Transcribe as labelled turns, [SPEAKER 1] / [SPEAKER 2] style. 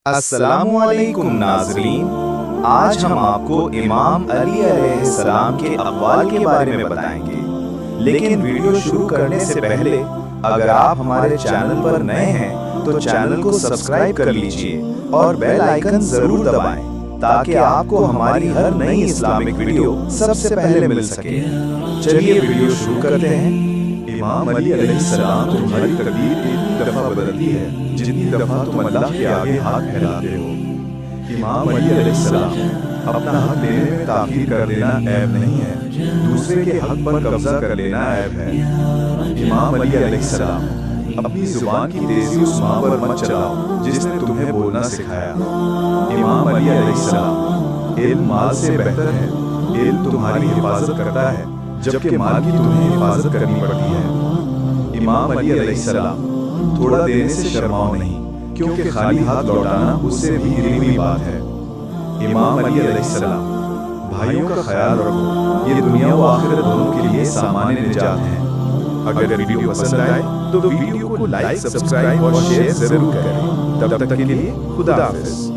[SPEAKER 1] अस्सलामु अलैकुम नाज़रीन, आज हम आपको इमाम अली अलैहिस्सलाम के अक़वाल के बारे में बताएंगे। लेकिन वीडियो शुरू करने से पहले अगर आप हमारे चैनल पर नए हैं तो चैनल को सब्सक्राइब कर लीजिए और बेल आइकन जरूर दबाएं ताकि आपको हमारी हर नई इस्लामिक वीडियो सबसे पहले मिल सके। चलिए वीडियो शुरू करते हैं।
[SPEAKER 2] इमाम अली अलैहिस्सलाम तुम्हारी तकदीर इतनी दफा बदलती है जितनी दफा तुम अल्लाह के आगे हाथ फैलाते हो। इमाम अली अलैहिस्सलाम अपना हक लेने में ताखीर कर देना ऐब नहीं है, दूसरे के हक पर कब्जा कर लेना ऐब है। इमाम अली अलैहिस्सलाम अपनी जुबान की तेजी उस माँ पर मत चलाओ जिसने तुम्हें बोलना सिखाया। इमाम अली अलैहिस्सलाम इल्म माल से बेहतर है, इल्म तुम्हारी हिफाजत करता है जबकि माल की तुम्हें हिफाजत करनी पड़ती है। इमाम अली अलैहिस्सलाम थोड़ा देने से शर्माओ नहीं, क्योंकि खाली हाथ लौटाना उससे भी गिरी हुई बात है। इमाम अली अलैहिस्सलाम भाइयों का ख्याल रखो, ये दुनिया व आखिरत दोनों के लिए सामान्य निजात है। अगर वीडियो पसंद आए तो वीडियो को लाइक, सब्सक्राइब और शेयर जरूर करें। तब तक के लिए खुदा हाफिज।